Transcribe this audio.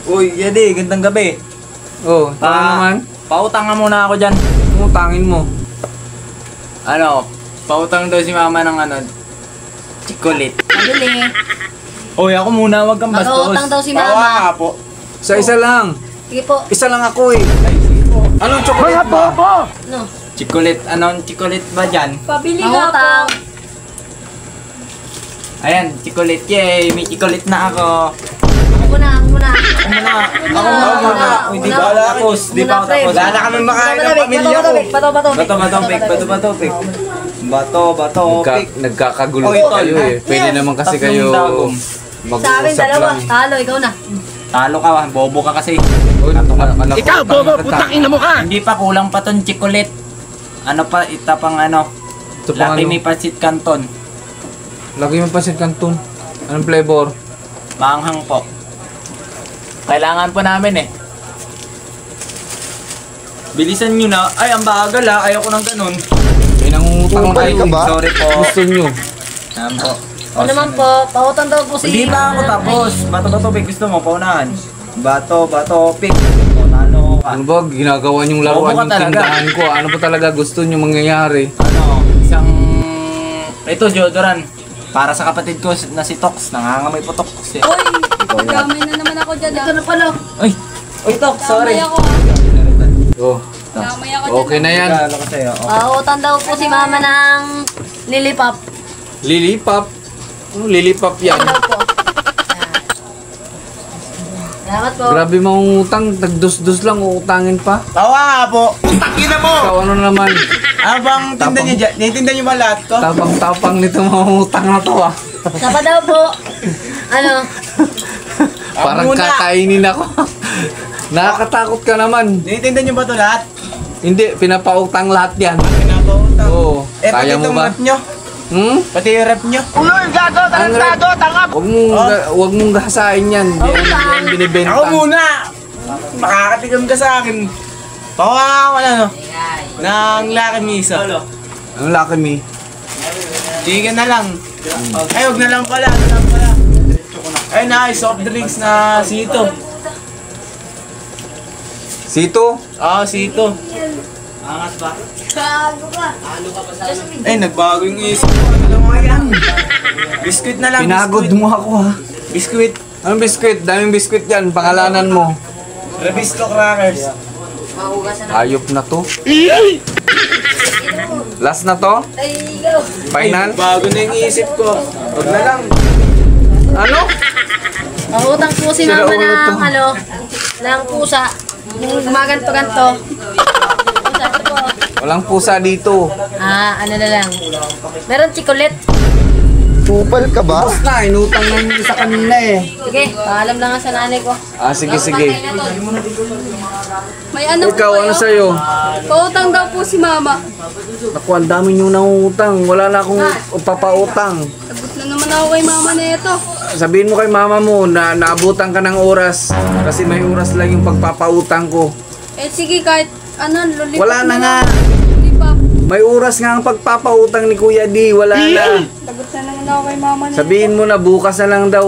Uy, Yedi, gandang gabi. Oh, tama naman. Pautang nga muna ako dyan. Utangin mo. Ano, pautang daw si mama ng ano, chikolit. Pabili. Uy, ako muna, wag kang bastos. Mag-uutang daw si mama. po. Sa isa lang. Sige po. Isa lang ako eh. Anong chocolate ba? No. Chikolit, anong chikolit ba dyan? Pabili ka po. Ayan, chikolit, yay! May chikolit na ako. Ako muna. Ako muna. Uy, di pa ako tapos. Di pa ako tapos. Wala na kami makain ng pamilya ko. Bato, pik. Nagkakagulo Oy, pa kayo tol. eh. Pwede naman kasi kayo Sa amin, mag-uusap dalawa. lang. Talo, ikaw na. Talo ka, bobo ka kasi. Ikaw, bobo, putang ina mo ka! Hindi pa, kulang pa tong chikolit. Ano pa, ita pang ano. Ito pang Laki ano? may pasit kanton. Lagi mo pasit kanton. Anong flavor? Maanghang po. Kailangan po namin eh. Bilisan nyo na. Ay, ang bagal ha. Ayoko ng ganun. May nangungutang Pupay kayo. ka ba? Sorry po. Gusto nyo. Ayan po. Ano naman po, pautang daw po si... Hindi pa ako tapos. Bato, pick. Gusto mo, paunahan. Bato, pick. Talo ka. Ano ba? Ginagawa nyong laruan Bobo ka yung talaga. tindahan ko. Ano ba talaga gusto nyo mangyayari? Ano, isang... Ito, deodorant. Para sa kapatid ko na si Tox. Nangangamay po Tox eh. Uy, gamay na naman ako dyan. Ito na pala. Uy, Tox, sorry. Gamay ako. Oh. Gamay ako dyan. Okay na yan. Regalo ko sa'yo. Oh. Pautang daw po si mama ng lilipop. Lilipap. Ano lilipap yan? Daw po. Salamat po. Grabe mangungutang. Tagdos-dos lang uutangin pa. Tawa nga po. Ina mo! Ikaw ano naman? Abang tinda Tapang. niyo dyan. Naitinda niyo ba lahat ko? Tapang-tapang nito mangungutang na to ah. Sapa daw po. Ano? Parang muna. kakainin ako. Nakakatakot ka naman. Naitinda niyo ba ito lahat? Hindi, pinapautang lahat yan. Pinapautang. Oo. Eh, pati Kaya mo itong ba? rep nyo. Pati yung rep nyo. Ang rep, wag mong gasain yan. Hindi yan binibenta. Ako muna! Makakatigam ka sa akin. Tawa ko na no. Nang laki misa. Ang laki me. Chicken na lang. Ay, huwag na lang pala. Ay, nice. Soft drinks na sito. Sito? Sito. Angas ba? Gago ka. Ay, nagbago yung isip ko. Ano mo yan? Biskuit na lang. Pinagod mo ako ha. Biskuit. Anong biskwit? Daming biskwit yan. Pangalanan mo. Rebisto crackers. Ayop na to. Last na to? Ay, go. Final? Bago na yung isip ko. Huwag na lang. Ano? Pautang po si Sira mama ulo to. ng ano, ng pusa. Yung gumaganto-ganto. Pusa po. Walang pusa dito. Ano na lang. Meron chikolet. Kupal ka ba? Tapos na, inutang na yung isa kanina eh. Sige, paalam lang nga sa nanay ko. Sige, sige. May ano Ikaw, po ano kayo? sa'yo? Pautang daw po si mama. Naku, ang dami nyo nangungutang. Wala na akong papautang. Sagot na naman ako kay mama na ito. Sabihin mo kay mama mo na naabutan ka ng oras. Kasi may oras lang yung pagpapautang ko. Eh sige, kahit ano, lollipop Wala na nga. Lollipop. May oras nga ang pagpapautang ni Kuya D. Wala na. Sagot na naman ako kay mama na ito. Sabihin mo na bukas na lang daw.